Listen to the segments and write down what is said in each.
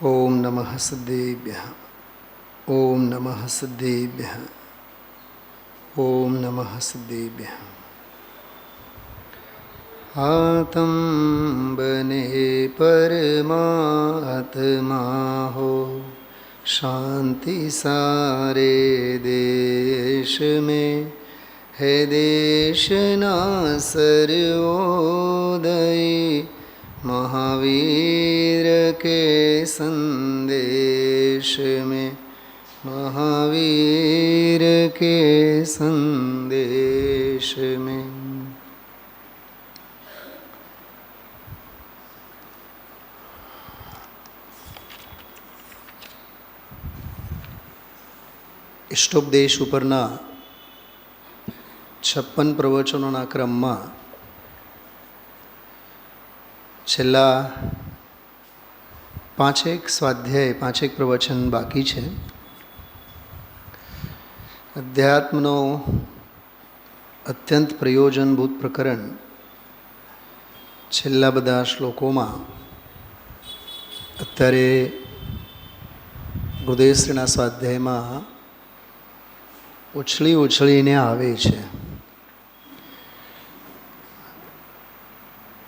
ओम नमः सिद्धेभ्यः। ओम नमः सिद्धेभ्यः। ओम नमः सिद्धेभ्यः। आत्म बने परमात्मा हो, शांति सारे देश में है देश ना सर्वोदय। महावीर के संदेश में, महावीर के संदेश में। इष्टोपदेश उपरना 56 प्रवचनोना क्रमમાં છેલ્લા 5 સ્વાધ્યાય 5 પ્રવચન બાકી છે. અધ્યાત્મનો અત્યંત પ્રયોજનભૂત પ્રકરણ છેલ્લા બધા શ્લોકોમાં અત્યારે ગુરુદેવશ્રીના સ્વાધ્યાયમાં ઉછળીને આવે છે.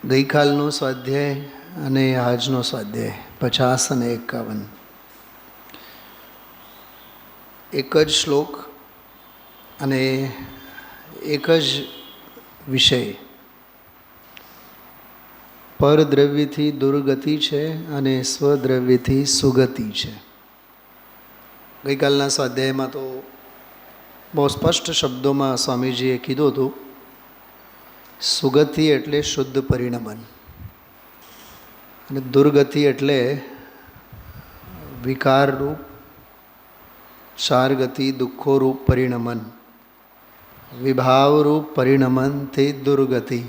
ગઈકાલનો સ્વાધ્યાય અને આજનો સ્વાધ્યાય 50 અને 51 એક જ શ્લોક અને એક જ વિષય. પરદ્રવ્યથી દુર્ગતિ છે અને સ્વદ્રવ્યથી સુગતિ છે. ગઈકાલના સ્વાધ્યાયમાં તો બહુ સ્પષ્ટ શબ્દોમાં સ્વામીજીએ કીધું હતું, સુગતિ એટલે શુદ્ધ પરિણમન અને દુર્ગતિ એટલે વિકારરૂપ ચારગતિ દુઃખોરૂપ પરિણમન, વિભાવરૂપ પરિણમન તે દુર્ગતિ.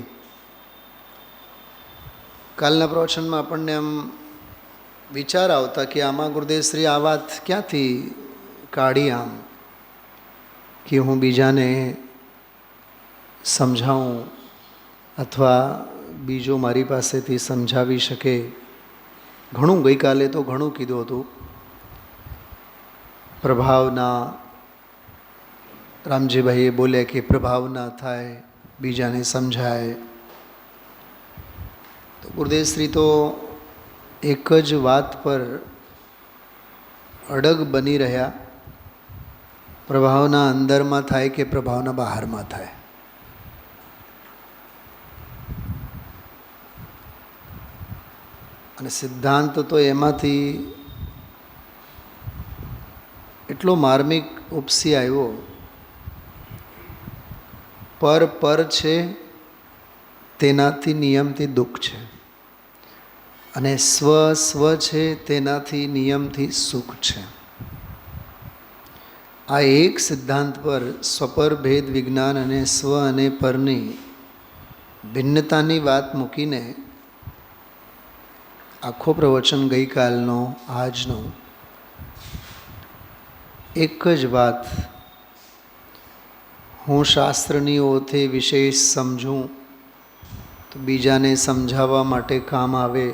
કાલના પ્રવચનમાં આપણને આમ વિચાર આવતા કે આમાં ગુરુદેવશ્રી આ વાત ક્યાંથી કાઢી, આમ કે હું બીજાને સમજાવું અથવા બીજો મારી પાસેથી સમજાવી શકે. ઘણું ગઈકાલે તો ઘણું કીધું હતું. પ્રભાવના રામજીભાઈએ બોલ્યા કે પ્રભાવ ના થાય, બીજાને સમજાય. તો ગુરુદેવશ્રી તો એક જ વાત પર અડગ બની રહ્યા, પ્રભાવના અંદરમાં થાય કે પ્રભાવના બહારમાં થાય. અને સિદ્ધાંત તો એમાંથી એટલો માર્મિક ઉપસી આવ્યો. પર છે તેનાથી નિયમથી દુઃખ છે, અને સ્વ છે તેનાથી નિયમથી સુખ છે. આ એક સિદ્ધાંત પર સ્વપર ભેદ વિજ્ઞાન અને સ્વ અને પરની ભિન્નતાની વાત મૂકીને આખો પ્રવચન ગઈકાલનો આજનો એક જ વાત, હું શાસ્ત્રની ઓથે વિશેષ સમજું તો બીજાને સમજાવવા માટે કામ આવે.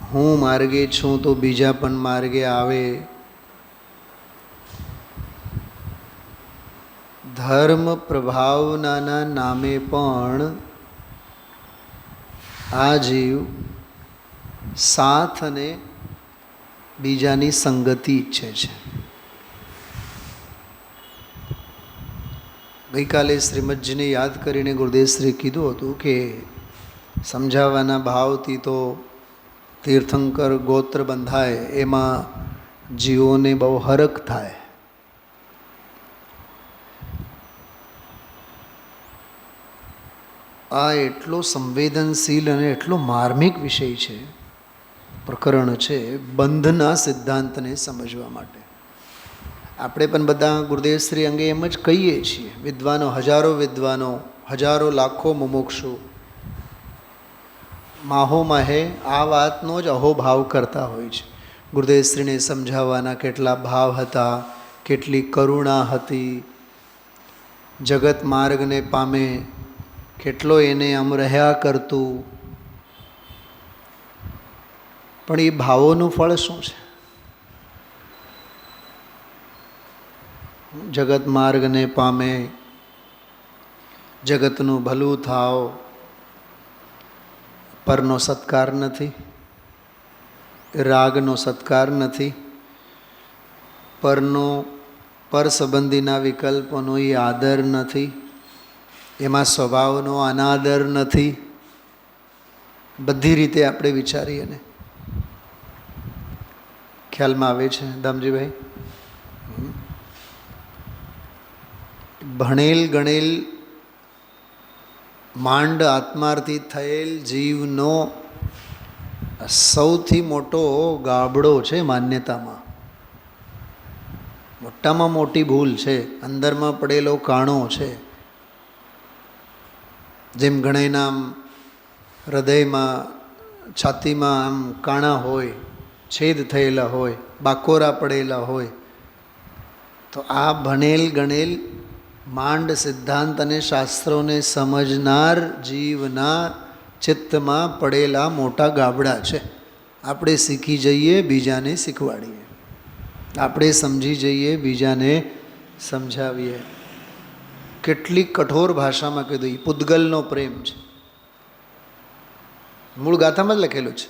હું માર્ગે છું તો બીજા પણ માર્ગે આવે. ધર્મ પ્રભાવનાના નામે પણ આ જીવ સાથ અને બીજાની સંગતિ ઈચ્છે છે. ગઈકાલે શ્રીમદજીને યાદ કરીને ગુરુદેવશ્રીએ કીધું હતું કે સમજાવવાના ભાવથી તો તીર્થંકર ગોત્ર બંધાય, એમાં જીવોને બહુ હરખ થાય. આ એટલો સંવેદનશીલ અને એટલો માર્મિક વિષય છે, પ્રકરણ છે, બંધના સિદ્ધાંતને સમજવા માટે. આપણે પણ બધા ગુરુદેવશ્રી અંગે એમ જ કહીએ છીએ. વિદ્વાનો, હજારો વિદ્વાનો, હજારો લાખો મુમુક્ષુ માહો માહે આ વાતનો જ અહોભાવ કરતા હોય છે. ગુરુદેવશ્રીને સમજાવવાના કેટલા ભાવ હતા, કેટલી કરુણા હતી, જગત માર્ગને પામે કેટલો એને આમ રહ્યા કરતું. પણ એ ભાવોનું ફળ શું છે? જગત માર્ગને પામે, જગતનું ભલું થાવ, પરનો સત્કાર નથી, રાગનો સત્કાર નથી, પર સંબંધીના વિકલ્પોનો એ આદર નથી, એમાં સ્વભાવનો અનાદર નથી. બધી રીતે આપણે વિચારીએ ને ખ્યાલમાં આવે છે દામજીભાઈ? ભણેલ ગણેલ માંડ આત્માર્થી થયેલ જીવનો સૌથી મોટો ગાબડો છે માન્યતામાં. મોટામાં મોટી ભૂલ છે, અંદરમાં પડેલો કાણો છે. જેમ ઘણાના હૃદયમાં, છાતીમાં આમ કાણા હોય, છેદ થયેલા હોય, બાકોરા પડેલા હોય, તો આ ભણેલ ગણેલ માંડ સિદ્ધાંત અને શાસ્ત્રોને સમજનાર જીવના ચિત્તમાં પડેલા મોટા ગાબડા છે. આપણે શીખી જઈએ, બીજાને શીખવાડીએ, આપણે સમજી જઈએ, બીજાને સમજાવીએ. કેટલી કઠોર ભાષામાં કીધું. એ પૂતગલનો પ્રેમ છે. મૂળ ગાથામાં જ લખેલું છે.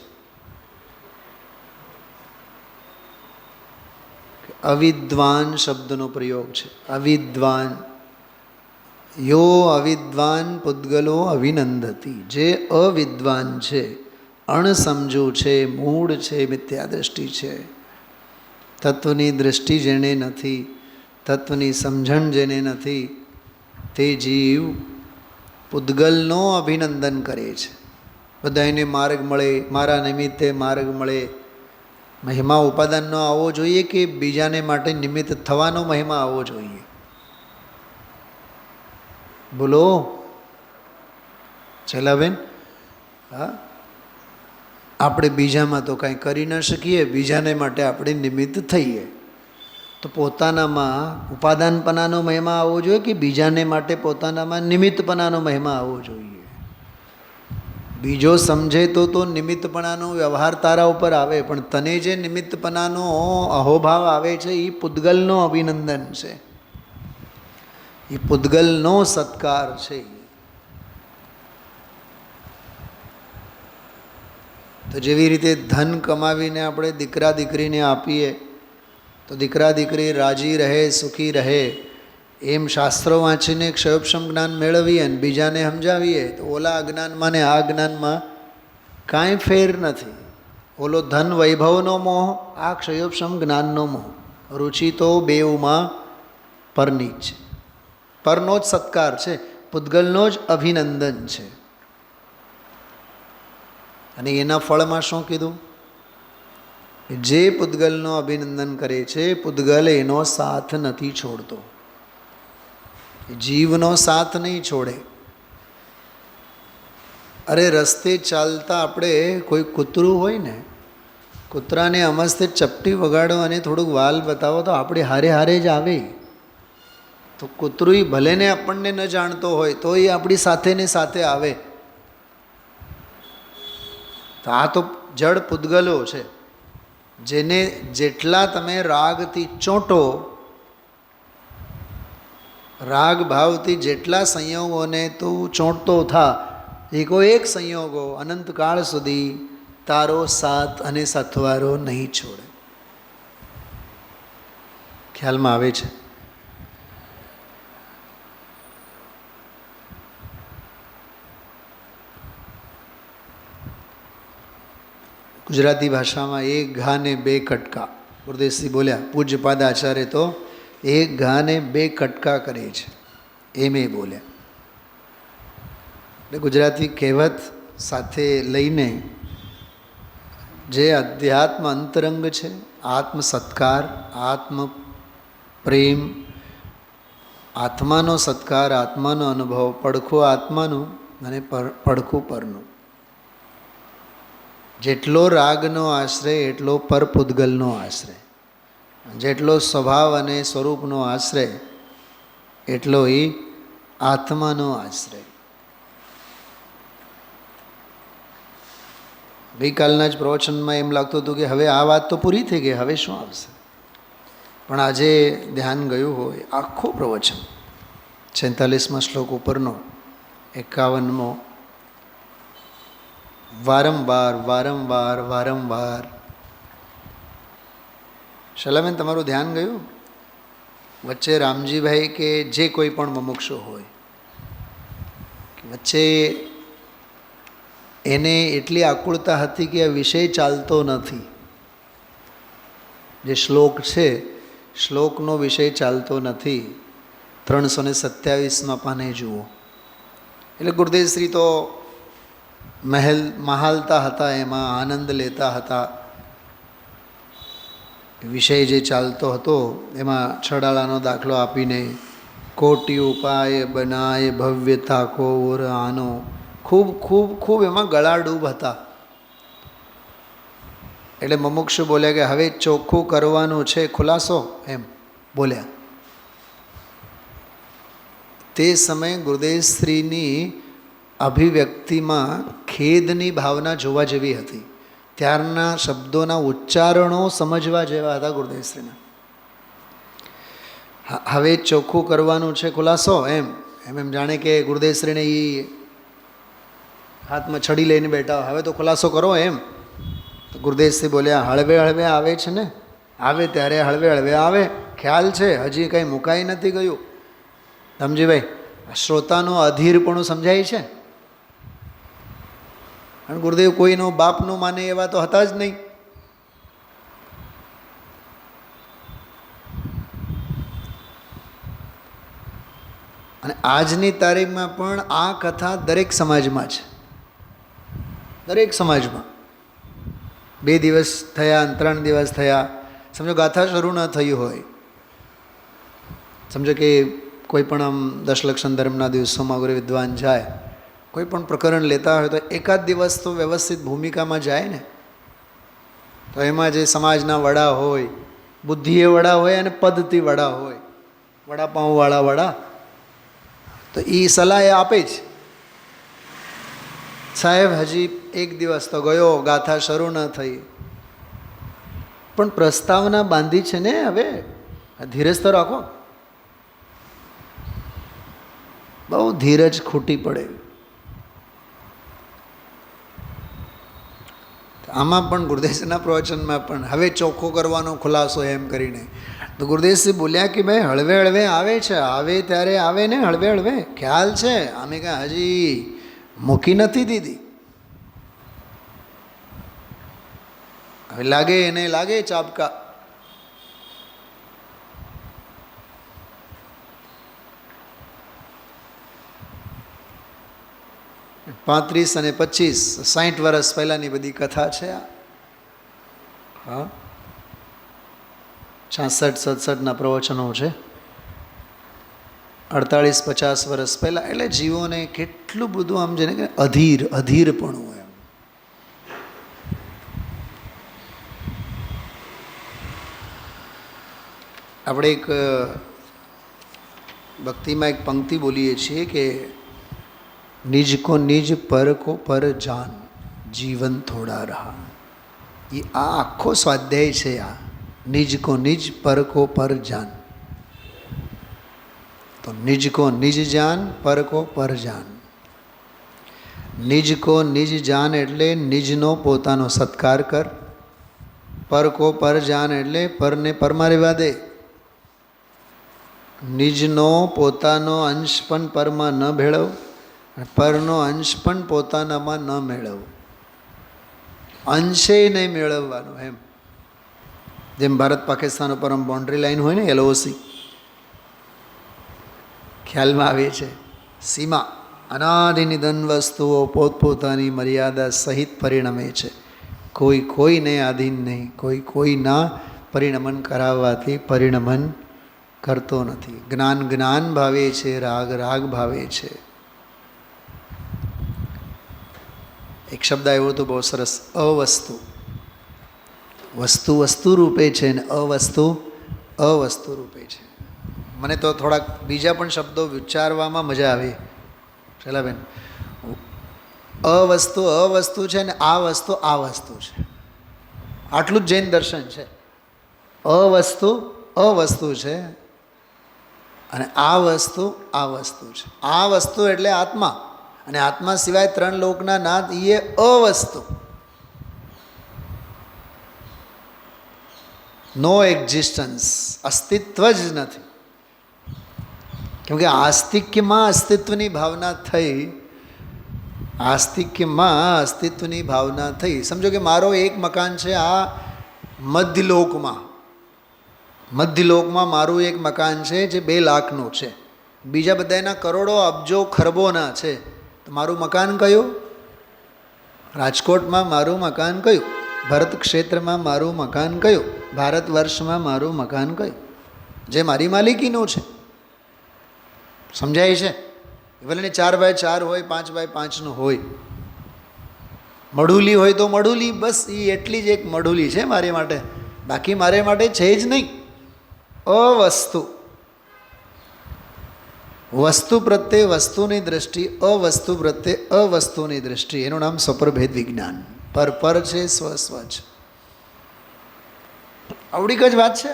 અવિદ્વાન શબ્દનો પ્રયોગ છે. અવિદ્વાન, યો અવિદ્વાન પૂતગલો અભિનંદતી. જે અવિદ્વાન છે, અણસમજુ છે, મૂળ છે, મિથ્યા દૃષ્ટિ છે, તત્વની દૃષ્ટિ જેને નથી, તત્વની સમજણ જેને નથી, તે જીવ પૂતગલનો અભિનંદન કરે છે. બધાને માર્ગ મળે, મારા નિમિત્તે માર્ગ મળે. મહિમા ઉપાદાનનો આવવો જોઈએ કે બીજાને માટે નિમિત્ત થવાનો મહિમા આવવો જોઈએ? બોલો છેલ્લાબેન. હા, આપણે બીજામાં તો કાંઈ કરી ન શકીએ, બીજાને માટે આપણે નિમિત્ત થઈએ. તો પોતાનામાં ઉપાદાનપણાનો મહિમા આવવો જોઈએ કે બીજાને માટે પોતાનામાં નિમિત્તપણાનો મહિમા આવવો જોઈએ? બીજો સમજે તો નિમિત્તપણાનો વ્યવહાર તારા ઉપર આવે, પણ તને જે નિમિત્તપણાનો અહોભાવ આવે છે એ પૂતગલનો અભિનંદન છે, એ પૂતગલનો સત્કાર છે. તો જેવી રીતે ધન કમાવીને આપણે દીકરા દીકરીને આપીએ તો દીકરા દીકરી રાજી રહે, સુખી રહે, એમ શાસ્ત્રો વાંચીને ક્ષયોપશમ જ્ઞાન મેળવીએ અને બીજાને સમજાવીએ તો ઓલા અજ્ઞાનમાં ને આ જ્ઞાનમાં કાંઈ ફેર નથી. ઓલો ધન વૈભવનો મોહ, આ ક્ષયોપશમ જ્ઞાનનો મોહ. રુચિ તો બેઉમાં પરની જ છે. પરનો જ સત્કાર છે, પૂતગલનો જ અભિનંદન છે. અને એના ફળમાં શું કીધું? જે પૂતગલનો અભિનંદન કરે છે, પૂતગલ એનો સાથ નથી છોડતો, જીવનો સાથ નહીં છોડે. અરે રસ્તે ચાલતા આપણે કોઈ કૂતરું હોય ને, કૂતરાને અમસ્તે ચપટી વગાડો અને થોડુંક વાલ બતાવો તો આપણે હારે હારે જ આવે. તો કૂતરું ભલે ને આપણને ન જાણતો હોય તો એ આપણી સાથે ને સાથે આવે. તો આ તો જડ પૂતગલો છે, જેને જેટલા તમે રાગથી ચોંટો, રાગ ભાવથી જેટલા સંયોગોને તું ચોંટતો થા, એકોએક સંયોગો અનંતકાળ સુધી તારો સાથ અને સથવારો નહીં છોડે. ખ્યાલમાં આવે છે? ગુજરાતી ભાષામાં એક ઘા ને બે કટકા ગુરુદેવશ્રી બોલ્યા. પૂજ્યપાદ આચાર્ય તો એક ઘા ને બે કટકા કરે છે એમ એ બોલ્યા. એટલે ગુજરાતી કહેવત સાથે લઈને જે અધ્યાત્મ અંતરંગ છે, આત્મ સત્કાર, આત્મ પ્રેમ, આત્માનો સત્કાર, આત્માનો અનુભવ, પડખું આત્માનું અને પડખું પરનું. જેટલો રાગનો આશ્રય એટલો પરપૂતગલનો આશ્રય, જેટલો સ્વભાવ અને સ્વરૂપનો આશ્રય એટલો એ આત્માનો આશ્રય. ગઈકાલના જ પ્રવચનમાં એમ લાગતું હતું કે હવે આ વાત તો પૂરી થઈ ગઈ, હવે શું આવશે. પણ આજે ધ્યાન ગયું હોય આખું પ્રવચન 46મા શ્લોક ઉપરનો 51મો વારંવાર વારંવાર વારંવાર. શલાબેન તમારું ધ્યાન ગયું? વચ્ચે રામજીભાઈ કે જે કોઈ પણ મુમુક્ષુ હોય વચ્ચે એને એટલી આકુળતા હતી કે આ વિષય ચાલતો નથી. જે શ્લોક છે શ્લોકનો વિષય ચાલતો નથી. 327માં પાને જુઓ. એટલે ગુરુદેવશ્રી તો મહાલતા હતા, એમાં આનંદ લેતા હતા. વિષય જે ચાલતો હતો એમાં છડાલાનો દાખલો આપીને કોટી ઉપાય બનાય ભવ્યતા કોર આનો ખૂબ ખૂબ ખૂબ એમાં ગળાડૂબ હતા. એટલે મુમુક્ષુ બોલ્યા કે હવે ચોખ્ખું કરવાનું છે, ખુલાસો એમ બોલ્યા. તે સમયે ગુરુદેવશ્રીની અભિવ્યક્તિમાં ખેદની ભાવના જોવા જેવી હતી. ત્યારના શબ્દોના ઉચ્ચારણો સમજવા જેવા હતા ગુરુદેવશ્રીના. હવે ચોખ્ખું કરવાનું છે, ખુલાસો એમ એમ એમ જાણે કે ગુરુદેવશ્રીને એ હાથમાં છડી લઈને બેઠા, હવે તો ખુલાસો કરો એમ. તો ગુરુદેવશ્રી બોલ્યા હળવે હળવે આવે છે ને, આવે ત્યારે હળવે હળવે આવે. ખ્યાલ છે, હજી કંઈ મુકાઈ નથી ગયું. સમજીભાઈ, શ્રોતાનું અધીરપણું સમજાય છે. અને ગુરુદેવ કોઈનો બાપનું માને એવા તો હતા જ નહીં. અને આજની તારીખમાં પણ આ કથા દરેક સમાજમાં છે. દરેક સમાજમાં 2 દિવસ થયા, 3 દિવસ થયા, સમજો ગાથા શરૂ ન થઈ હોય. સમજો કે કોઈ પણ આમ દશલક્ષણ ધર્મના દિવસોમાં ગુરુ વિદ્વાન જાય, કોઈ પણ પ્રકરણ લેતા હોય તો એકાદ દિવસ તો વ્યવસ્થિત ભૂમિકામાં જાય ને. તો એમાં જે સમાજના વડા હોય, બુદ્ધિએ વડા હોય અને પદ્ધતિ વડા હોય, વડાપાઉંવાળા વડા, તો એ સલાહ આપે જ. સાહેબ હજી 1 દિવસ તો ગયો, ગાથા શરૂ ન થઈ, પણ પ્રસ્તાવના બાંધી છે ને, હવે ધીરજ તો રાખો. બહુ ધીરજ ખૂટી પડે. આમાં પણ ગુરુદેવના પ્રવચનમાં પણ હવે ચોખ્ખો કરવાનો ખુલાસો એમ કરીને તો ગુરુદેવશ્રી બોલ્યા કે ભાઈ હળવે હળવે આવે છે, આવે ત્યારે આવે ને હળવે હળવે. ખ્યાલ છે, અમે કાંઈ હજી મૂકી નથી દીધી. હવે લાગે એને લાગે ચાબકા. પાંત્રીસ અને 25 60 વર્ષ પહેલાંની બધી કથા છે આ. હા, 66-67ના પ્રવચનો છે. 48-50 વર્ષ પહેલાં. એટલે જીવોને કેટલું બધું આમ જેને કે અધીરપણું એમ. આપણે એક ભક્તિમાં એક પંક્તિ બોલીએ છીએ કે નિજ કો નિજ પર કો પર જાન જીવન થોડા રહા. એ આ આખો સ્વાધ્યાય છે. આ નિજ કો નિજ પર કો પર જાન. તો નિજ કો નિજ જાન, પર કો પર જાન. નિજ કો નિજ જાન એટલે નિજનો પોતાનો સત્કાર કર. પર કો પર જાન એટલે પરને પરમાં રહેવા દે. નિજનો પોતાનો અંશ પણ પરમાં ન ભેળવ, પરનો અંશ પણ પોતાનામાં ન મેળવ. અંશે નહીં મેળવવાનો એમ. જેમ ભારત પાકિસ્તાન ઉપર આમ બાઉન્ડ્રી લાઈન હોય ને, LOC, ખ્યાલમાં આવે છે. સીમા અનાદિ નિધન વસ્તુઓ પોતપોતાની મર્યાદા સહિત પરિણમે છે. કોઈ કોઈને આધીન નહીં, કોઈ કોઈના પરિણમન કરાવવાથી પરિણમન કરતો નથી. જ્ઞાન જ્ઞાન ભાવે છે, રાગ રાગ ભાવે છે. એક શબ્દ આવ્યો તો બહુ સરસ, અવસ્તુ. વસ્તુ વસ્તુ રૂપે છે ને અવસ્તુ અવસ્તુ રૂપે છે. મને તો થોડાક બીજા પણ શબ્દો વિચારવામાં મજા આવી. શૈલાબેન, અવસ્તુ અવસ્તુ છે ને આ વસ્તુ છે. આટલું જ જૈન દર્શન છે. અવસ્તુ અવસ્તુ છે અને આ વસ્તુ છે. આ વસ્તુ એટલે આત્મા, અને આત્મા સિવાય ત્રણ લોકના નાથ એ અવસ્તુ. નો એક્ઝિસ્ટન્સ, અસ્તિત્વ જ નથી. કેમકે આસ્તિક્યમાં અસ્તિત્વની ભાવના થઈ, આસ્તિક્યમાં અસ્તિત્વની ભાવના થઈ. સમજો કે મારો એક મકાન છે આ મધ્યલોકમાં મારું એક મકાન છે જે 2 લાખનું છે. બીજા બધાના કરોડો અબજો ખરબોના છે. તો મારું મકાન કયું? રાજકોટમાં મારું મકાન કયું? ભરત ક્ષેત્રમાં મારું મકાન કયું? ભારત વર્ષમાં મારું મકાન કયું? જે મારી માલિકીનું છે. સમજાય છે? ભલે 4x4 હોય, 5x5નું હોય, મઢુલી હોય તો મઢુલી, બસ એ એટલી જ એક મઢુલી છે મારી માટે, બાકી મારે માટે છે જ નહીં. અવસ્તુ, વસ્તુ પ્રત્યે વસ્તુની દ્રષ્ટિ, અવસ્તુ પ્રત્યે અવસ્તુની દ્રષ્ટિ, એનું નામ સ્વપ્રભેદ વિજ્ઞાન. પર છે, સ્વ છે. આવડીક જ વાત છે.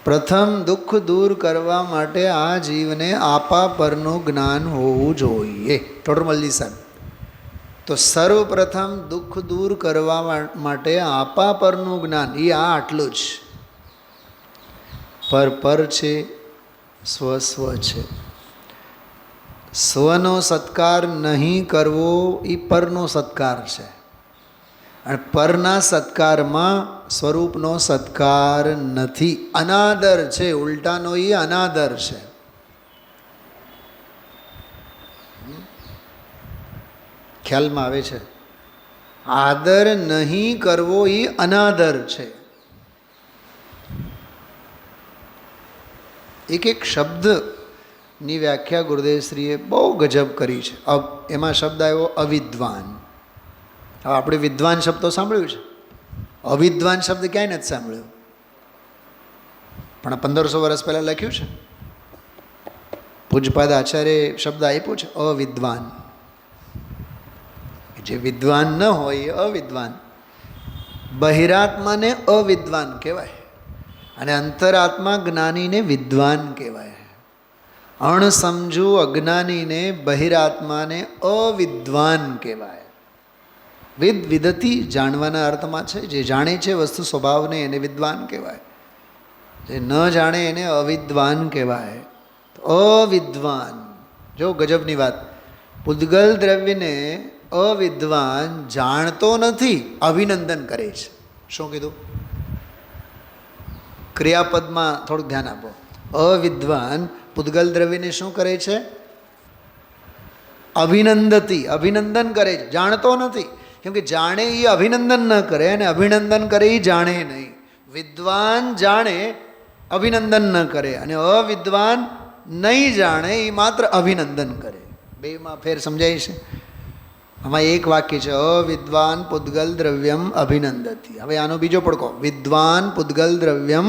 પ્રથમ દુઃખ દૂર કરવા માટે આ જીવને આપા પરનું જ્ઞાન હોવું જોઈએ. ટોડરમલજી સાહેબ, તો સર્વપ્રથમ દુઃખ દૂર કરવા માટે આપા પરનું જ્ઞાન એ આટલું જ. પર છે, સ્વ છે. સ્વનો સત્કાર નહીં કરવો એ પરનો સત્કાર છે, અને પરના સત્કારમાં સ્વરૂપનો સત્કાર નથી, અનાદર છે. ઉલટાનો એ અનાદર છે. ખ્યાલમાં આવે છે? આદર નહીં કરવો એ અનાદર છે. એક શબ્દની વ્યાખ્યા ગુરુદેવશ્રીએ બહુ ગજબ કરી છે. એમાં શબ્દ આવ્યો અવિદ્વાન. હવે આપણે વિદ્વાન શબ્દ તો સાંભળ્યું છે, અવિદ્વાન શબ્દ ક્યાંય નથી સાંભળ્યો, પણ 1500 વર્ષ પહેલાં લખ્યું છે. પૂજ્યપાદ આચાર્ય શબ્દ આપ્યો છે અવિદ્વાન. જે વિદ્વાન ન હોય એ અવિદ્વાન. બહિરાત્માને અવિદ્વાન કહેવાય અને અંતરાત્મા જ્ઞાનીને વિદ્વાન કહેવાય. અણસમજુ અજ્ઞાનીને બહિરાત્માને અવિદ્વાન કહેવાય. વિદતી જાણવાના અર્થમાં છે. જે જાણે છે વસ્તુ સ્વભાવને એને વિદ્વાન કહેવાય, જે ન જાણે એને અવિદ્વાન કહેવાય. અવિદ્વાન, જો ગજબની વાત, પૂદગલ દ્રવ્યને અવિદ્વાન જાણતો નથી, અભિનંદન કરે છે. શું કીધું? ક્રિયાપદમાં થોડુંક ધ્યાન આપો. અવિદ્વાન પૂદગલ દ્રવ્યને શું કરે છે? અભિનંદતી, અભિનંદન કરે છે. જાણતો નથી, કેમકે જાણે એ અભિનંદન ન કરે અને અભિનંદન કરે એ જાણે નહીં. વિદ્વાન જાણે, અભિનંદન ન કરે, અને અવિદ્વાન નહીં જાણે એ માત્ર અભિનંદન કરે. બેમાં ફેર સમજાય છે? આમાં એક વાક્ય છે અવિદ્વાન પૂદગલ દ્રવ્યમ અભિનંદતી. હવે આનો બીજો પડકો, વિદ્વાન પૂદગલ દ્રવ્યમ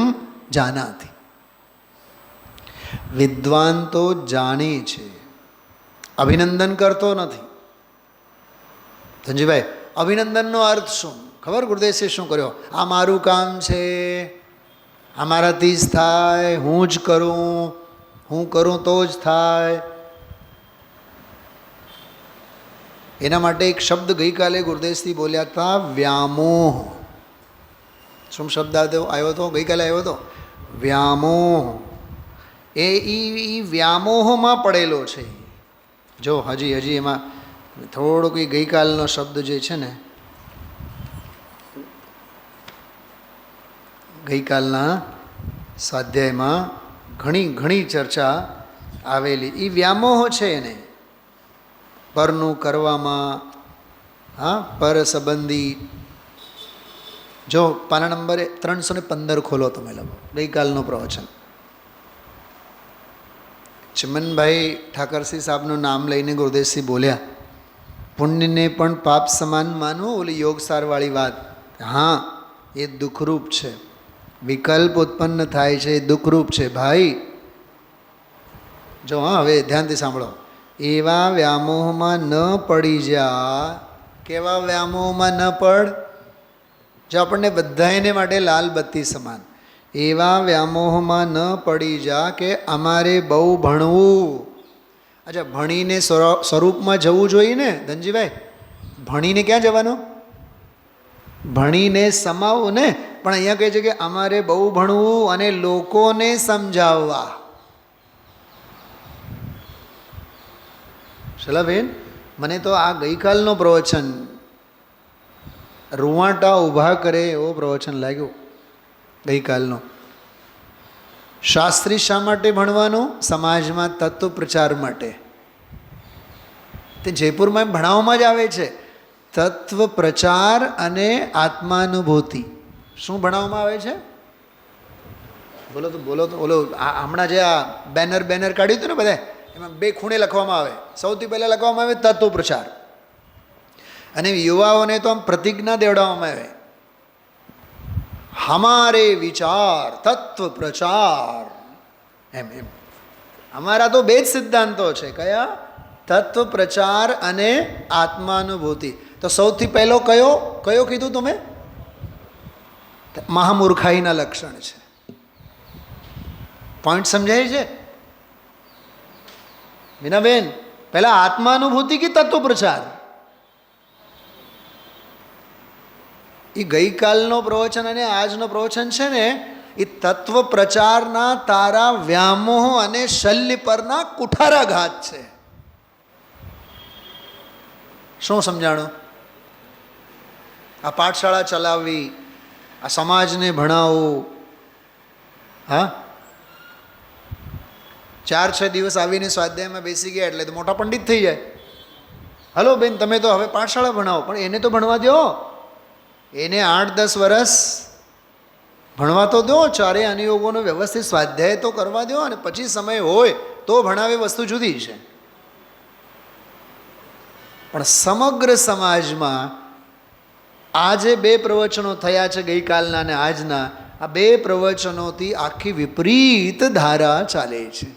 જાનાતિ. વિદ્વાન તો જાણે છે, અભિનંદન કરતો નથી. સંજીભાઈ, અભિનંદનનો અર્થ શું ખબર? ગુરુદેશે શું કર્યો? આ મારું કામ છે, આ મારાથી જ થાય, હું જ કરું, હું કરું તો જ થાય. એના માટે એક શબ્દ ગઈકાલે ગુરુદેવથી બોલ્યા હતા, વ્યામોહ. શું શબ્દ આવ્યો હતો ગઈકાલે? આવ્યો હતો વ્યામોહ. એ વ્યામોહમાં પડેલો છે. જો હજી એમાં થોડોક ગઈકાલનો શબ્દ જે છે ને, ગઈકાલના સ્વાધ્યાયમાં ઘણી ચર્ચા આવેલી. એ વ્યામોહ છે એને પરનું કરવામાં. હા, પર સંબંધી. જો પાના નંબર 315 ખોલો તમે લોકો, ગઈકાલનું પ્રવચન. ચિમનભાઈ ઠાકરસિંહ સાહેબનું નામ લઈને ગુરુદેવસિંહ બોલ્યા, પુણ્યને પણ પાપ સમાન માનવું. ઓલી યોગસારવાળી વાત. હા, એ દુઃખરૂપ છે. વિકલ્પ ઉત્પન્ન થાય છે, એ દુઃખરૂપ છે ભાઈ. જો હા, હવે ધ્યાનથી સાંભળો. એવા વ્યામોહમાં ન પડી જા. કેવા વ્યામોહમાં ન પડ? જો આપણને બધાને માટે લાલ બત્તી સમાન. એવા વ્યામોહમાં ન પડી જા કે અમારે બહુ ભણવું. અચ્છા, ભણીને સ્વરૂપમાં જવું જોઈએ ને ધનજીભાઈ? ભણીને ક્યાં જવાનું? ભણીને સમાવવું ને. પણ અહીંયા કહે છે કે અમારે બહુ ભણવું અને લોકોને સમજાવવા. શલાબેન, મને તો આ ગઈકાલનો પ્રવચન રૂવાટા ઊભા કરે એવો પ્રવચન લાગ્યો ગઈકાલનો. શાસ્ત્રી શા માટે ભણવાનું? સમાજમાં તત્વ પ્રચાર માટે. તે જયપુરમાં એમ ભણાવવામાં જ આવે છે, તત્વ પ્રચાર અને આત્માનુભૂતિ. શું ભણાવવામાં આવે છે? બોલો તો ઓલો હમણાં જે આ બેનર કાઢ્યું હતું ને બધા, એમાં 2 ખૂણે લખવામાં આવે. સૌથી પહેલાં લખવામાં આવે તત્વ પ્રચાર, અને યુવાઓને તો આમ પ્રતિજ્ઞા દેવડાવવામાં આવે, હમારે વિચાર તત્વ પ્રચાર. એમ અમારા તો 2 જ સિદ્ધાંતો છે. કયા? તત્વ પ્રચાર અને આત્માનુભૂતિ. તો સૌથી પહેલો કયો કીધું તમે? મહામૂર્ખાઈના લક્ષણ છે. પોઈન્ટ સમજાય છે મીનાબેન? પહેલા આત્માનુભૂતિ કે તત્વ પ્રચાર? એ ગઈકાલનો પ્રવચન અને આજનો પ્રવચન છે ને, એ તત્વ પ્રચારના તારા વ્યામોહ અને શલ્ય પરના કુઠારાઘાત છે. શું સમજાણું? આ પાઠશાળા ચલાવવી, આ સમાજને ભણાવવું, હા, 4-6 દિવસ આવીને સ્વાધ્યાયમાં બેસી ગયા એટલે તો મોટા પંડિત થઈ જાય. હલો બેન, તમે તો હવે પાઠશાળા ભણાવો, પણ એને તો ભણવા દો. એને 8-10 વર્ષ ભણવા તો દો. 4 અનુયોગોનો વ્યવસ્થિત સ્વાધ્યાય તો કરવા દો, અને પછી સમય હોય તો ભણાવે, વસ્તુ જુદી છે. પણ સમગ્ર સમાજમાં આ જે 2 પ્રવચનો થયા છે ગઈકાલના અને આજના, આ 2 પ્રવચનોથી આખી વિપરીત ધારા ચાલે છે.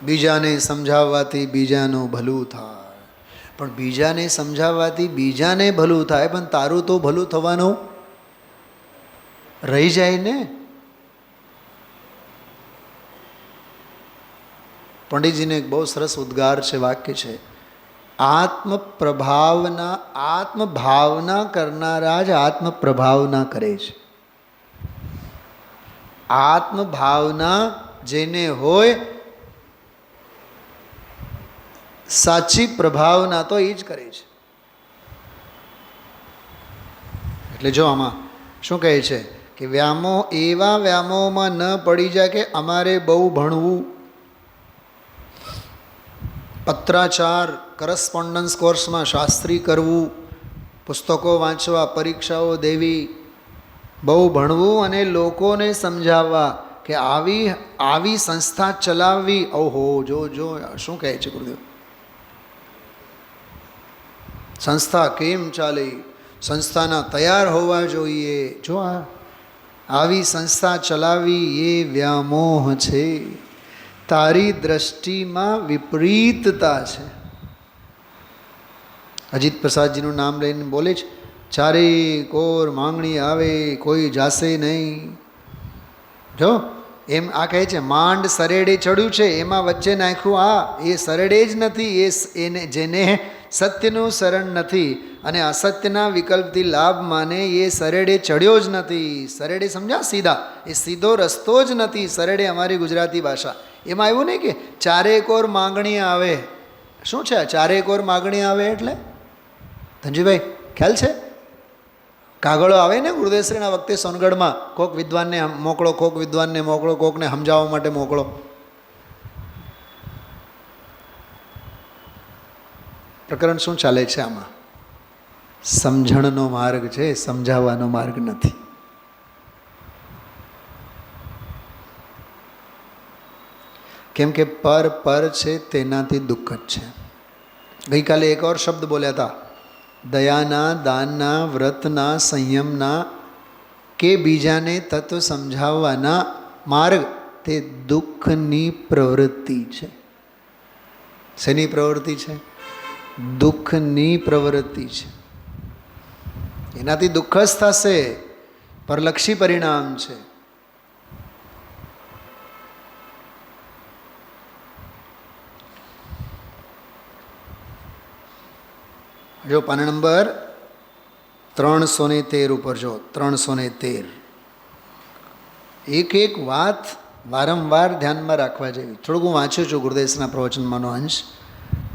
બીજાને સમજાવવાથી બીજાનું ભલું થાય, પણ બીજાને સમજાવવાથી બીજાને ભલું થાય, પણ તારું તો ભલું થવાનું રહી જાય ને. પંડિતજીને એક બહુ સરસ ઉદ્ગાર છે, વાક્ય છે, આત્મભાવના કરનારા જ આત્મપ્રભાવના કરે છે. આત્મભાવના જેને હોય, સાચી પ્રભાવના તો એ જ કરે છે. એટલે જો આમાં શું કહે છે કે એવા વ્યામોહમાં ન પડી જાય કે અમારે બહુ ભણવું. પત્રાચાર, કરસ્પોન્ડન્સ કોર્સમાં શાસ્ત્રી કરવું, પુસ્તકો વાંચવા, પરીક્ષાઓ દેવી, બહુ ભણવું અને લોકોને સમજાવવા કે આવી સંસ્થા ચલાવવી. ઓહો, જો શું કહે છે ગુરુદેવ, સંસ્થા કેમ ચાલે, સંસ્થાના તૈયાર હોવા જોઈએ. જો આવી સંસ્થા ચલાવવી એ વ્યામોહ છે. તારી દ્રષ્ટિમાં વિપરીતતા છે. અજીત પ્રસાદજીનું નામ લઈને બોલે છે, 4 કોર માંગણી આવે કોઈ જાશે નહીં. જો એમ આ કહે છે, માંડ સરેડે ચડ્યું છે, એમાં વચ્ચે નાખ્યું આ. એ સરેડે જ નથી, એને જેને સત્યનું શરણ નથી અને અસત્યના વિકલ્પથી લાભ માને, એ સરેડે ચડ્યો જ નથી. સરેડે સમજ્યા? સીધા. એ સીધો રસ્તો જ નથી. સરેડે અમારી ગુજરાતી ભાષા. એમાં એવું નહીં કે 4 કોર માંગણી આવે. શું છે 4 કોર માંગણી આવે એટલે? ધનજીભાઈ ખ્યાલ છે? કાગળો આવે ને ગુરુદેવશ્રીના વખતે સોનગઢમાં, કોક વિદ્વાનને મોકલો, કોક વિદ્વાનને મોકલો, કોકને સમજાવવા માટે મોકલો. પ્રકરણ શું ચાલે છે આમાં? સમજણનો માર્ગ છે, સમજાવવાનો માર્ગ નથી. કેમ કે પર છે તેનાથી દુઃખ જ છે. ગઈકાલે એક ઓર શબ્દ બોલ્યા હતા, દયાના, દાનના, વ્રતના, સંયમના કે બીજાને તત્વ સમજાવવાના માર્ગ તે દુઃખની પ્રવૃત્તિ છે. શેની પ્રવૃત્તિ છે? દુઃખની પ્રવૃત્તિ છે. એનાથી દુઃખ જ થશે, પરલક્ષી પરિણામ છે. જો પાન નંબર 313 ઉપર જો 313, એક એક વાત વારંવાર ધ્યાનમાં રાખવા જેવી. થોડુંક હું વાંચ્યું છું ગુરુદેવના પ્રવચનમાંનો અંશ.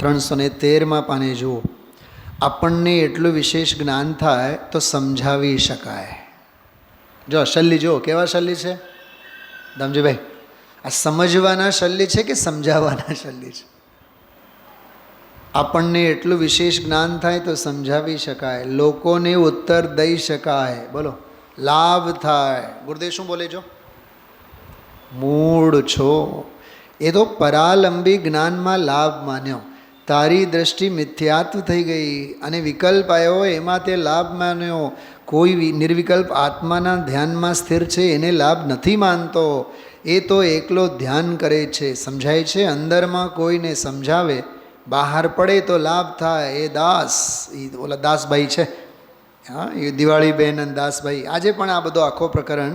313માં પાને જુઓ. આપણને એટલું વિશેષ જ્ઞાન થાય તો સમજાવી શકાય. જો શલ્ય જુઓ, કેવા શલ્ય છે દામજીભાઈ? આ સમજવાના શલ્ય છે કે સમજાવવાના શલ્ય છે? આપણને એટલું વિશેષ જ્ઞાન થાય તો સમજાવી શકાય, લોકોને ઉત્તર દઈ શકાય. બોલો, લાભ થાય. ગુરુદેવ શું બોલે છો? મૂળ છો એ તો પરાલંબી જ્ઞાનમાં લાભ માન્યો. તારી દ્રષ્ટિ મિથ્યાત્વ થઈ ગઈ અને વિકલ્પ આવ્યો, એમાં તે લાભ માન્યો. કોઈ નિર્વિકલ્પ આત્માના ધ્યાનમાં સ્થિર છે એને લાભ નથી માનતો. એ તો એકલો ધ્યાન કરે છે. સમજાય છે? અંદરમાં કોઈને સમજાવે, બહાર પડે તો લાભ થાય. એ દાસ, એ ઓલા દાસભાઈ છે, હા, એ દિવાળીબેન અને દાસભાઈ. આજે પણ આ બધો આખો પ્રકરણ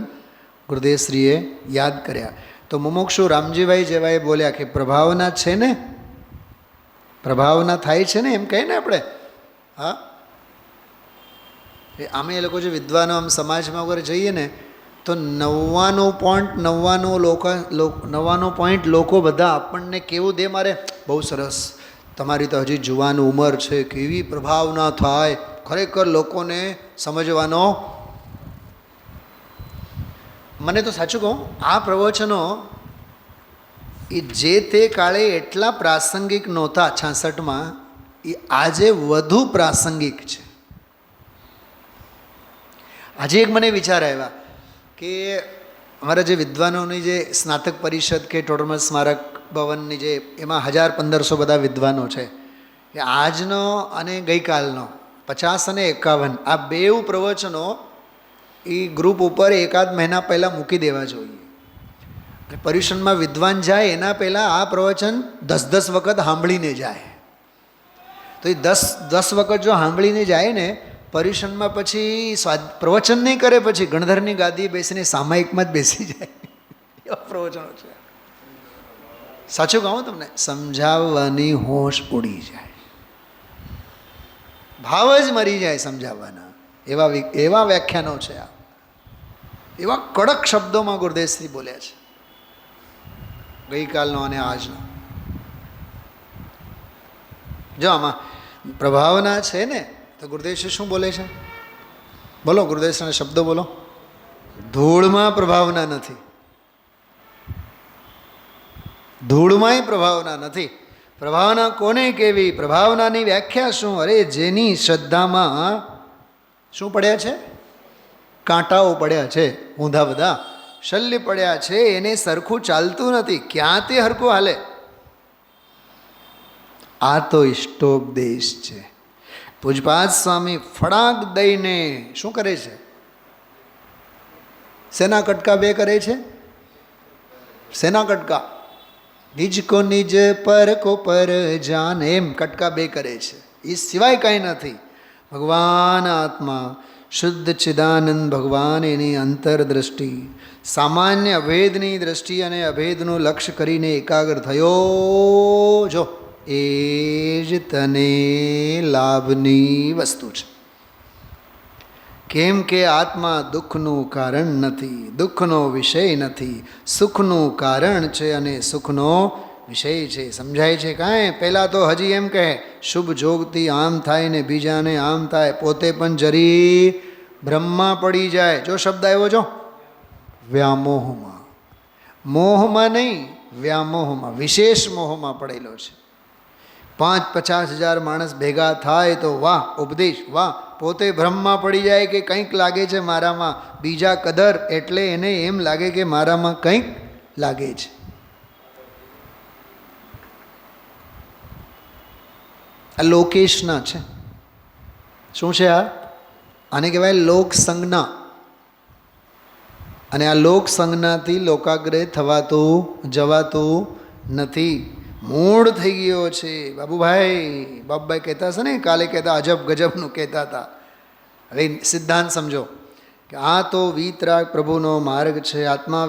ગુરુદેવશ્રીએ યાદ કર્યા. તો મુમુક્ષુ રામજીભાઈ જેવા એ બોલ્યા કે પ્રભાવના છે ને, પ્રભાવના થાય છે ને, એમ કહે ને આપણે. હા, આમે એ લોકો જે વિદ્વાનો આમ સમાજમાં વગર જઈએ ને તો 99.99% લોકો બધા આપણને કેવું દે, મારે બહુ સરસ, તમારી તો હજી જુવાન ઉંમર છે, કેવી પ્રભાવના થાય. ખરેખર લોકોને સમજવાનો. મને તો સાચું કહું, આ પ્રવચનો એ જે તે કાળે એટલા પ્રાસંગિક નહોતા 66માં, એ આજે વધુ પ્રાસંગિક છે. આજે એક મને વિચાર આવ્યા કે અમારા જે વિદ્વાનોની જે સ્નાતક પરિષદ કે ટોટરમલ સ્મારક ભવનની જે, એમાં 1000-1500 બધા વિદ્વાનો છે. એ આજનો અને ગઈકાલનો 50 અને 51 આ બેઉ પ્રવચનો એ ગ્રુપ ઉપર એકાદ મહિના પહેલાં મૂકી દેવા જોઈએ. પર્યુષણમાં વિદ્વાન જાય એના પહેલાં આ પ્રવચન 10 વખત સાંભળીને જાય. તો એ 10 વખત જો સાંભળીને જાય ને પર્યુષણમાં, પછી પ્રવચન નહીં કરે, પછી ગણધરની ગાદી બેસીને સામાયિકમાં જ બેસી જાય. એવા પ્રવચનો છે. સાચું કહું તમને, સમજાવવાની હોશ ઉડી જાય, ભાવ જ મરી જાય સમજાવવાના. એવા વ્યાખ્યાનો છે આ. એવા કડક શબ્દોમાં ગુરુદેવશ્રી બોલ્યા છે ગઈકાલનો અને આજનો. જો આમાં પ્રભાવના છે ને, તો ગુરુદેવશ્રી શું બોલે છે? બોલો, ગુરુદેવશ્રીના શબ્દો બોલો. ધૂળમાં પ્રભાવના નથી, ધૂળમાંય પ્રભાવના નથી. પ્રભાવના કોને કેવી? પ્રભાવનાની વ્યાખ્યા શું? અરે જેની શ્રદ્ધામાં શું પડ્યા છે? કાંટાઓ પડ્યા છે, ઊંધા બધા શલ્ય પડ્યા છે, એને સરખું ચાલતું નથી. ક્યાં તે હરખું હાલે? આ તો ઇષ્ટોપદેશ છે. પૂજપાદ સ્વામી ફડાક દઈને શું કરે છે? શેના કટકા બે કરે છે? શેના કટકા? નિજ કો નિજ પર કો પર જાન, એમ કટકા બે કરે છે. એ સિવાય કાંઈ નથી. ભગવાન આત્મા શુદ્ધ ચિદાનંદ ભગવાન, એની અંતરદ્રષ્ટિ સામાન્ય અભેદની દ્રષ્ટિ અને અભેદનું લક્ષ્ય કરીને એકાગ્ર થયો. જો એ જ તને લાભની વસ્તુ છે. કેમ કે આત્મા દુઃખનું કારણ નથી, દુઃખનો વિષય નથી, સુખનું કારણ છે અને સુખનો વિષય છે. સમજાય છે કાંઈ? પહેલાં તો હજી એમ કહે શુભ જોગથી આમ થાય ને બીજાને આમ થાય, પોતે પણ જરી બ્રહ્મા પડી જાય. જો શબ્દ આવ્યો, જો વ્યામોહમાં, મોહમાં નહીં, વ્યામોહમાં, વિશેષ મોહમાં પડેલો છે. 5-50 હજાર માણસ ભેગા થાય તો વાહ ઉપદેશ, વાહ, પોતે ભ્રમમાં પડી જાય કે કંઈક લાગે છે મારામાં, બીજા કદર, એટલે એને એમ લાગે કે મારામાં કંઈક લાગે છે. આ લોકેશના છે. શું છે આ? આને કહેવાય લોક સંજ્ઞા. અને આ લોક સંજ્ઞાથી લોકાગ્રહ થવાતું જવાતું નથી, મૂળ થઈ ગયો છે. બાબુભાઈ કહેતા હશે ને, કાલે કહેતા અજબ ગજબનું કહેતા હતા. હવે સિદ્ધાંત સમજો કે આ તો વીતરાગ પ્રભુનો માર્ગ છે. આત્મા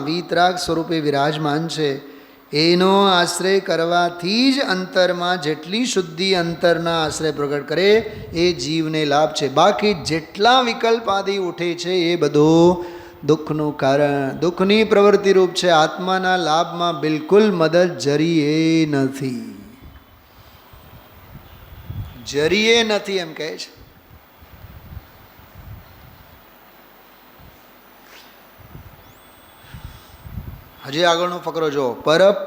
વીતરાગ સ્વરૂપે વિરાજમાન છે. એનો આશ્રય કરવાથી જ અંતરમાં જેટલી શુદ્ધિ અંતરના આશ્રય પ્રગટ કરે એ જીવને લાભ છે. બાકી જેટલા વિકલ્પ આદિ ઉઠે છે એ બધું દુઃખનું કારણ, દુઃખની પ્રવૃત્તિરૂપ છે. આત્માના લાભમાં બિલકુલ મદદ જરીએ નથી, જરીએ નથી એમ કહે છે. હજી આગળનો ફકરો જો,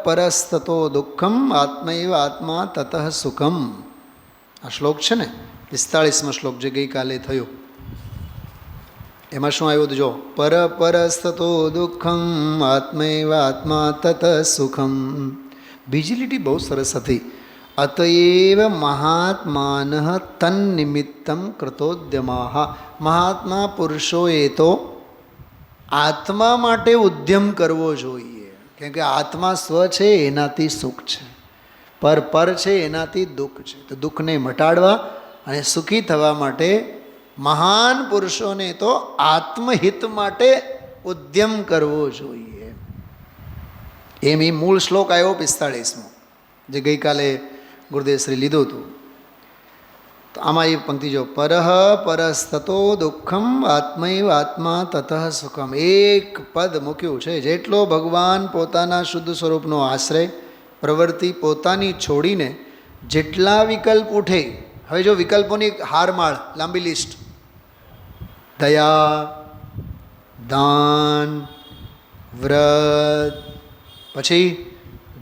પરસ્તતો દુઃખમ આત્મૈવ આત્મા તતઃ સુખમ. આ શ્લોક છે ને 45મો શ્લોક જે ગઈકાલે થયો, એમાં શું આવ્યું જો, પરસ્તતો દુઃખમ આત્મૈવ આત્મા તતઃ સુખમ. બીજી લીટી બહુ સરસ હતી, અતએવ મહાત્માન તન્નિમિત્તમ કૃતોદ્યમાઃ. મહાત્મા પુરુષોએ તો આત્મા માટે ઉદ્યમ કરવો જોઈએ, કેમ કે આત્મા સ્વ છે એનાથી સુખ છે, પર છે એનાથી દુઃખ છે. તો દુઃખને મટાડવા અને સુખી થવા માટે મહાન પુરુષોને તો આત્મહિત માટે ઉદ્યમ કરવો જોઈએ. એમ એ મૂળ શ્લોક આવ્યો 45મો, જે ગઈકાલે ગુરુદેવશ્રી લીધું હતું. તો આમાં એ પંક્તિ જો, પરસ્તતો દુઃખમ આત્મૈવ આત્મા તતઃ સુખમ. એક પદ મૂક્યું છે. જેટલો ભગવાન પોતાના શુદ્ધ સ્વરૂપનો આશ્રય પ્રવૃત્તિ પોતાની છોડીને જેટલા વિકલ્પ ઉઠે, હવે જો વિકલ્પોની હારમાળ લાંબી લિસ્ટ, દયા, દાન, વ્રત, પછી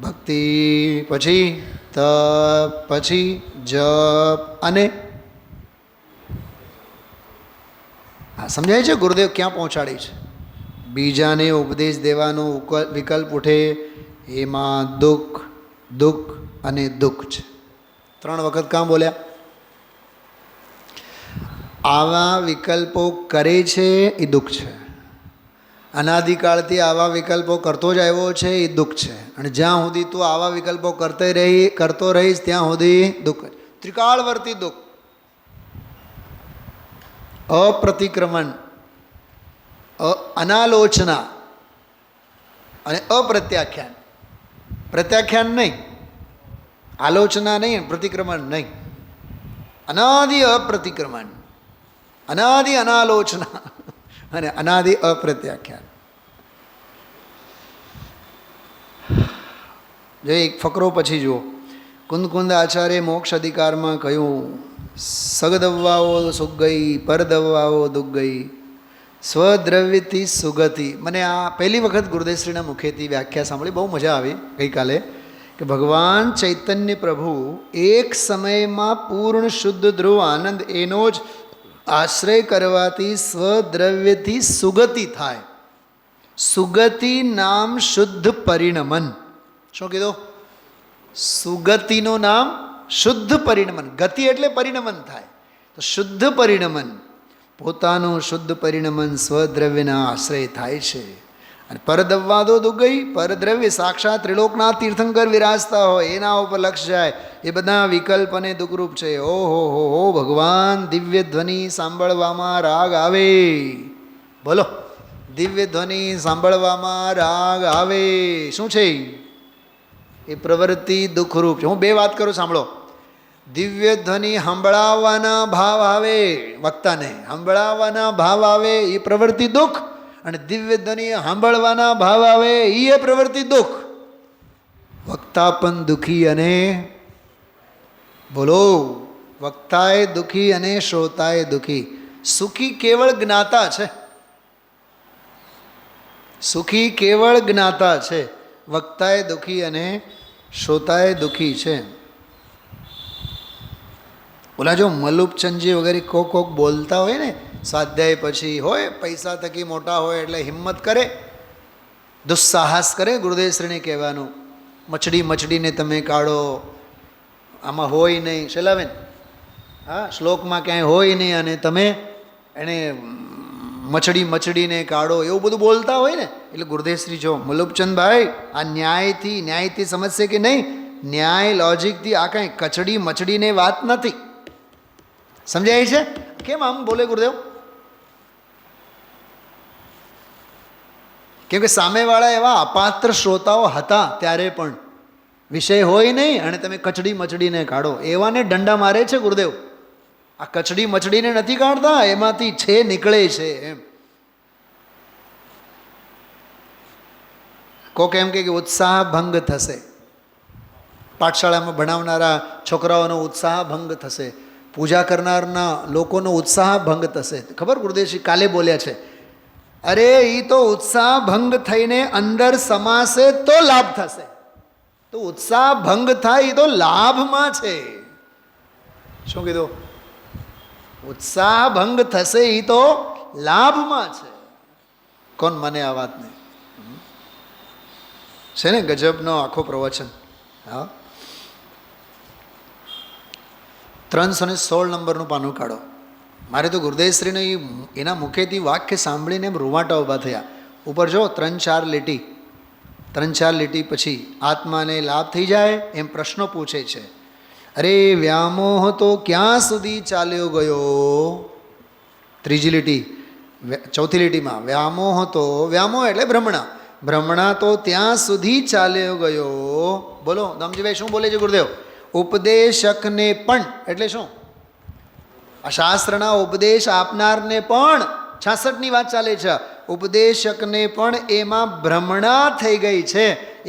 ભક્તિ, પછી તપ, પછી જપ, અને આ સમજાય છે ગુરુદેવ ક્યાં પહોંચાડી છે. બીજાને ઉપદેશ દેવાનો વિકલ્પ ઉઠે એમાં દુઃખ, દુઃખ અને દુઃખ છે. 3 વખત કાં બોલ્યા? આવા વિકલ્પો કરે છે એ દુઃખ છે. અનાદિકાળથી આવા વિકલ્પો કરતો જ આવ્યો છે એ દુઃખ છે. અને જ્યાં સુધી તું આવા વિકલ્પો કરતો રહીશ ત્યાં સુધી દુઃખ. ત્રિકાળવર્તી દુઃખ, અપ્રતિક્રમણ, અનાલોચના અને અપ્રત્યાખ્યાન. પ્રત્યાખ્યાન નહીં, આલોચના નહીં, પ્રતિક્રમણ નહીં. અનાદિ અપ્રતિક્રમણ, અનાદિ અનાલોચના અને અનાદિ અપ્રત્યાખ્યાન. જો એક ફકરો પછી જુઓ, કુંદ આચાર્ય મોક્ષ અધિકારમાં કહ્યું, સગદવ્વાઓ સુખ ગઈ, પરદવ્વાઓ દુઃખ ગઈ, સ્વદ્રવ્યથી સુગતિ. મને આ પહેલી વખત ગુરુદેવશ્રીના મુખેથી વ્યાખ્યા સાંભળી, બહુ મજા આવી ગઈકાલે, કે ભગવાન ચૈતન્ય પ્રભુ એક સમયમાં પૂર્ણ શુદ્ધ ધ્રુવ આનંદ એનો જ આશ્રય કરવાથી સ્વદ્રવ્યથી સુગતિ થાય. સુગતિ નામ શુદ્ધ પરિણમન. શું કીધું? સુગતિનું નામ શુદ્ધ પરિણમન. ગતિ એટલે પરિણમન થાય, તો શુદ્ધ પરિણમન, પોતાનું શુદ્ધ પરિણમન સ્વદ્રવ્યના આશ્રય થાય છે. અને પરદવ્વાદો દુઃગઈ, પરદ્રવ્ય સાક્ષાત ત્રિલોકનાથ તીર્થંકર વિરાજતા હોય એના ઉપર લક્ષ જાય, એ બધા વિકલ્પ અને દુઃખરૂપ છે. ઓહો હો ભગવાન દિવ્ય ધ્વનિ સાંભળવામાં રાગ આવે. બોલો, દિવ્ય ધ્વનિ સાંભળવામાં રાગ આવે. શું છે એ? પ્રવૃત્તિ દુઃખરૂપ છે. હું 2 વાત કરું, સાંભળો. દિવ્ય ધ્વનિ સાંભળાવવાના ભાવ આવે, વક્તાને સાંભળાવવાના ભાવ આવે એ પ્રવૃત્તિ દુઃખ, અને દિવ્ય ધ્વનિ સાંભળવાના ભાવ આવે એ પ્રવૃત્તિ દુઃખ. વક્તા પણ દુઃખી અને બોલો, વક્તાએ દુઃખી અને શ્રોતાએ દુઃખી. સુખી કેવળ જ્ઞાતા છે, સુખી કેવળ જ્ઞાતા છે. વક્તાએ દુઃખી અને શ્રોતાએ દુઃખી છે. ઓલા જો મલુપચંદજી વગેરે કોક બોલતા હોય ને, સ્વાધ્યાય પછી હોય, પૈસા થકી મોટા હોય એટલે હિંમત કરે, દુસ્સાહસ કરે. ગુરુદેવશ્રીને કહેવાનું, મચડીને તમે કાઢો, આમાં હોય નહીં. શેલાબેન, હા, શ્લોકમાં ક્યાંય હોય નહીં અને તમે એને મચડીને કાઢો એવું બધું બોલતા હોય ને, એટલે ગુરુદેવશ્રી જો મુલુપચંદભાઈ આ ન્યાયથી સમજશે કે નહીં, ન્યાય લોજિકથી આ કાંઈ કચડી મચડીને વાત નથી. સમજાય છે? કેમ આમ બોલે ગુરુદેવ? કેમ કે સામેવાળા એવા અપાત્ર શ્રોતાઓ હતા ત્યારે પણ, વિષય હોય નહીં અને તમે કચડી મચડીને કાઢો, એવાને દંડા મારે છે ગુરુદેવ. આ કચડી મચડીને નથી કાઢતા, એમાંથી છે નીકળે છે એમ. કોક એમ કે ઉત્સાહ ભંગ થશે, પાઠશાળામાં ભણાવનારા છોકરાઓનો ઉત્સાહ ભંગ થશે, પૂજા કરનારના લોકોનો ઉત્સાહ ભંગ થશે. ખબર ગુરુદેવજી કાલે બોલ્યા છે, અરે એ તો ઉત્સાહ ભંગ થઈને અંદર સમાશે તો લાભ થશે. તો ઉત્સાહ ભંગ થાય એ તો લાભમાં છે. શું કીધું? ઉત્સાહ ભંગ થશે એ તો લાભમાં છે. કોણ મને આ વાતને? છે ને ગજબનો આખો પ્રવચન. હા, 316 નંબરનું પાનું કાઢો. મારે તો ગુરુદેવશ્રીનો એના મુખેથી વાક્ય સાંભળીને એમ રૂવાટા ઊભા થયા. ઉપર જો 3-4 લીટી પછી આત્માને લાભ થઈ જાય એમ પ્રશ્નો પૂછે છે. અરે વ્યામોહ તો ક્યાં સુધી ચાલ્યો ગયો? ત્રીજી લીટી, ચોથી લીટીમાં વ્યામોહ એટલે ભ્રમણા તો ત્યાં સુધી ચાલ્યો ગયો. બોલો દમજીભાઈ શું બોલે છે ગુરુદેવ? ઉપદેશકને પણ એટલે શું? આ શાસ્ત્રના ઉપદેશ આપનારને પણ 66ની વાત ચાલે છે. ઉપદેશકને પણ એમાં ભ્રમણા થઈ ગઈ છે,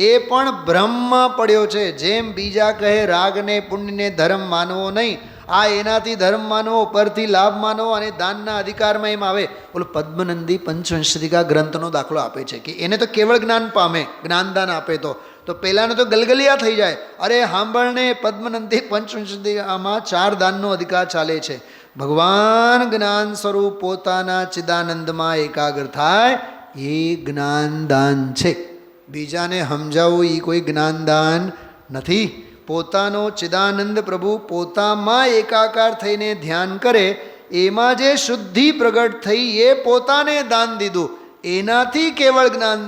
એ પણ ભ્રમમાં પડ્યો છે. જેમ બીજા કહે રાગને પુણ્યને ધર્મ માનવો નહીં, આ એનાથી ધર્મ માનવો, પરથી લાભ માનવો અને દાનના અધિકારમાં એમ આવે. બોલો પદ્મનંદી પંચવંશિકા ગ્રંથનો દાખલો આપે છે કે એને તો કેવળ જ્ઞાન પામે, જ્ઞાનદાન આપે તો પહેલાંને તો ગલગલિયા થઈ જાય. અરે સાંભળને, પદ્મનંદી પંચવંશિકામાં 4 દાનનો અધિકાર ચાલે છે. ભગવાન જ્ઞાન સ્વરૂપ પોતાના ચિદાનંદમાં એકાગ્ર થાય એ જ્ઞાનદાન છે. બીજાને સમજાવવું એ કોઈ જ્ઞાનદાન નથી. પોતાનો ચિદાનંદ પ્રભુ પોતામાં એકાકાર થઈને ધ્યાન કરે, એમાં જે શુદ્ધિ પ્રગટ થઈ એ પોતાને દાન દીધું, એનાથી કેવળ જ્ઞાન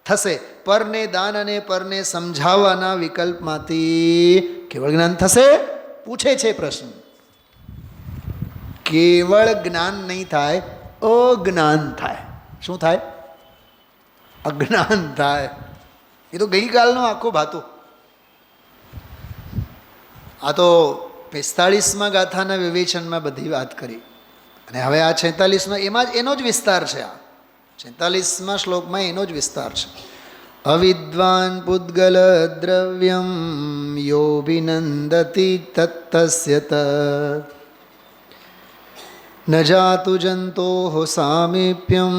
થશે. પરને દાન અને પરને સમજાવવાના વિકલ્પમાંથી કેવળ જ્ઞાન થશે? પૂછે છે પ્રશ્ન. કેવળ જ્ઞાન નહીં થાય, અજ્ઞાન થાય. શું થાય? અજ્ઞાન થાય. એ તો ગઈકાલનો આખો ભાતો. આ તો 45માં ગાથાના વિવેચનમાં બધી વાત કરી અને હવે આ 46નો એમાં જ એનો જ વિસ્તાર છે. આ 46મા શ્લોકમાં એનો જ વિસ્તાર છે. અવિદ્વાન પુદ્ગલ દ્રવ્યમ યોભિનંદતી તત્તસ્ય તત ન જાતુ જંતો સામીપ્યમ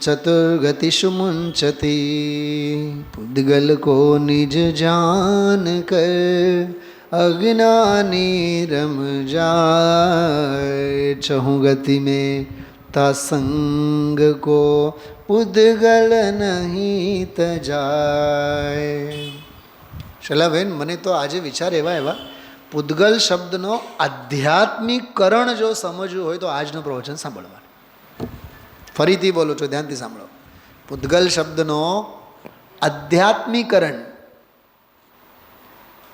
ચતુર્ગતિષુ મુંચતી પુદ્ગલ કો નિજ જાન કર અજ્ઞાની રમ જાય ચહું ગતિ में तासंग को પુદ્ગલ નહીં તજાય. શલાબેન, મને તો આજે વિચાર એવા પૂદગલ શબ્દનો આધ્યાત્મિકરણ જો સમજવું હોય તો આજનું પ્રવચન સાંભળવાનું. ફરીથી બોલું છું, ધ્યાનથી સાંભળો. પૂદગલ શબ્દનો આધ્યાત્મિકરણ,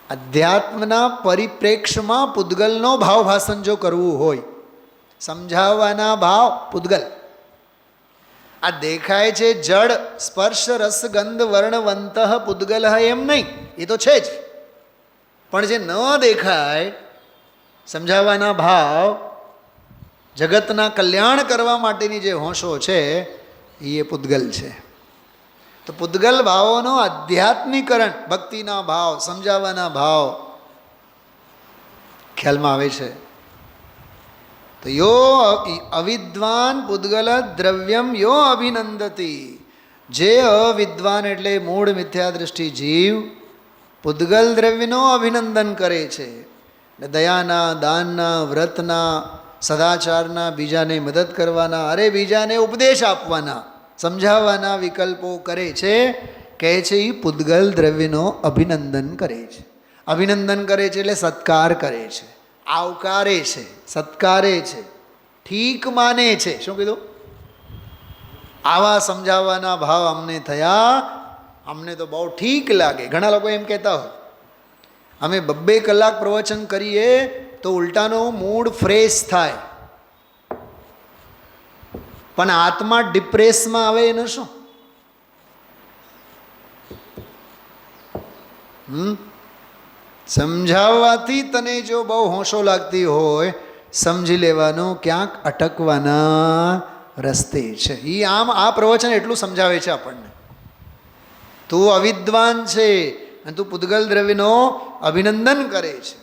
અધ્યાત્મના પરિપ્રેક્ષમાં પૂદગલનો ભાવભાષણ જો કરવું હોય, સમજાવવાના ભાવ પૂદગલ. આ દેખાય છે જડ સ્પર્શ રસ ગંધ વર્ણવંત પૂદગલ એમ નહીં, એ તો છે જ, પણ જે ન દેખાય સમજાવવાના ભાવ, જગતના કલ્યાણ કરવા માટેની જે હોંશો છે એ પૂદગલ છે. તો પૂદગલ ભાવોનો આધ્યાત્મિકરણ, ભક્તિના ભાવ, સમજાવવાના ભાવ ખ્યાલમાં આવે છે. તો યો અવિદ્વાન પૂદગલ દ્રવ્યમ યો અભિનંદતી, જે અવિદ્વાન એટલે મૂળ મિથ્યા દૃષ્ટિ જીવ પૂદગલ દ્રવ્યનો અભિનંદન કરે છે. દયાના, દાનના, વ્રતના, સદાચારના, બીજાને મદદ કરવાના, અરે બીજાને ઉપદેશ આપવાના, સમજાવવાના વિકલ્પો કરે છે. કહે છે એ પૂદગલ દ્રવ્યનો અભિનંદન કરે છે. અભિનંદન કરે છે એટલે સત્કાર કરે છે, આવકારે છે, સત્કારે છે, ઠીક માને છે. શું કીધું? આવા સમજાવવાના ભાવ અમને થયા, અમને તો બહુ ઠીક લાગે. ઘણા લોકો એમ કહેતા હોય અમે 2 કલાક પ્રવચન કરીએ તો ઉલટાનો મૂડ ફ્રેશ થાય, પણ આત્મા ડિપ્રેસમાં આવે એનું શું? સમજાવવાથી તને જો બહુ હોંશો લાગતી હોય, સમજી લેવાનું ક્યાંક અટકવાના રસ્તે છે. આ પ્રવચન એટલું સમજાવે છે આપણને, તું અવિદ્વાન છે અને તું પૂતગલ દ્રવ્યનો અભિનંદન કરે છે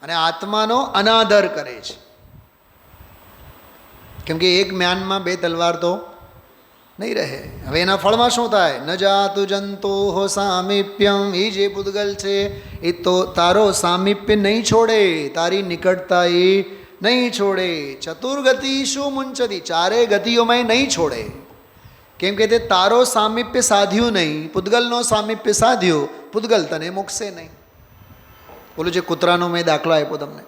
અને આત્માનો અનાદર કરે છે. કેમ કે એક મ્યાનમાં 2 તલવાર તો નહીં રહે. હવે એના ફળમાં શું થાય? ન જાતુ જંતો હો સામીપ્યમ. એ જે પૂતગલ છે એ તો તારો સામીપ્ય નહીં છોડે, તારી નિકટતા એ નહીં છોડે. ચતુર્ગતિ શું મુંચતી, 4 ગતિઓમાં નહીં છોડે. કેમ કે તે તારો સામીપ્ય સાધ્યું નહીં, પૂતગલનો સામીપ્ય સાધ્યું, પૂતગલ તને મૂકશે નહીં. બોલું જે કૂતરાનો મેં દાખલો આપ્યો તમને,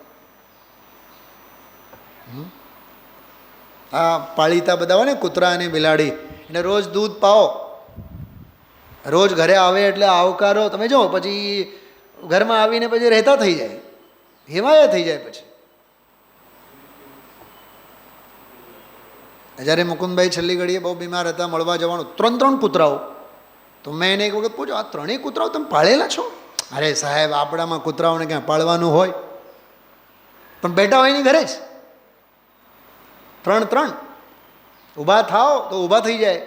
આ પાળીતા બધા હોય ને કૂતરા અને બિલાડી, એને રોજ દૂધ પાઓ, રોજ ઘરે આવે એટલે આવકારો, તમે જો પછી ઘરમાં આવીને પછી રહેતા થઈ જાય, હેવાયા થઈ જાય. પછી જ્યારે મુકુંદભાઈ છેલ્લી ઘડીએ બહુ બીમાર હતા, મળવા જવાનું, 3 કૂતરાઓ. તો મેં એને એક વખત પૂછ્યું, આ 3 કૂતરાઓ તમે પાળેલા છો? અરે સાહેબ, આપણામાં કૂતરાઓને ક્યાં પાળવાનું હોય, પણ બેઠા હોય એની ઘરે જ 3 ઊભા થાઓ તો ઊભા થઈ જાય.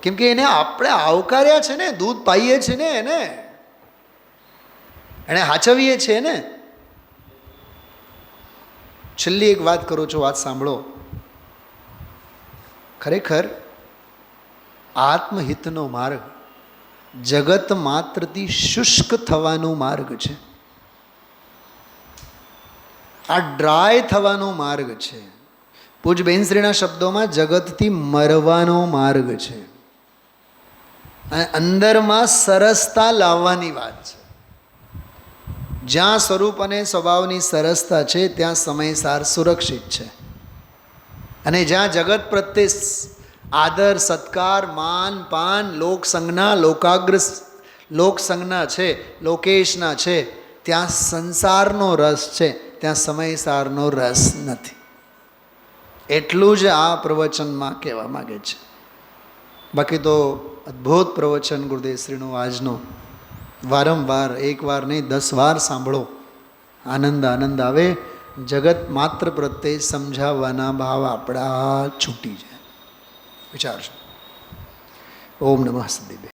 કેમ કે એને આપણે આવકાર્યા છે ને, દૂધ પાઈએ છે ને, એને હાચવીએ છે ને. છેલ્લી એક વાત કરું છું, વાત સાંભળો. ખરેખર આત્મહિતનો માર્ગ જગત માત્રથી શુષ્ક થવાનો માર્ગ છે. આ ડ્રાય થવાનો માર્ગ છે. પૂજ બેનશ્રીના શબ્દોમાં જગતથી મરવાનો માર્ગ છે અને અંદરમાં સરસતા લાવવાની વાત છે. જ્યાં સ્વરૂપ અને સ્વભાવની સરસતા છે ત્યાં સમયસાર સુરક્ષિત છે, અને જ્યાં જગત પ્રત્યે આદર, સત્કાર, માન, પાન, લોકસંજ્ઞા, લોકસંજ્ઞા છે, લોકેશના છે, ત્યાં સંસારનો રસ છે, ત્યાં સમયસારનો રસ નથી. એટલું જ આ પ્રવચનમાં કહેવા માગે છે. બાકી તો અદ્ભુત પ્રવચન ગુરુદેવશ્રીનું આજનું. વારંવાર, 1 વાર નહીં 10 વાર સાંભળો, આનંદ આવે. જગત માત્ર પ્રત્યે સમજાવવાના ભાવ આપણા છૂટી જાય. વિચારજો. ઓમ નમઃ સિદ્ધિ.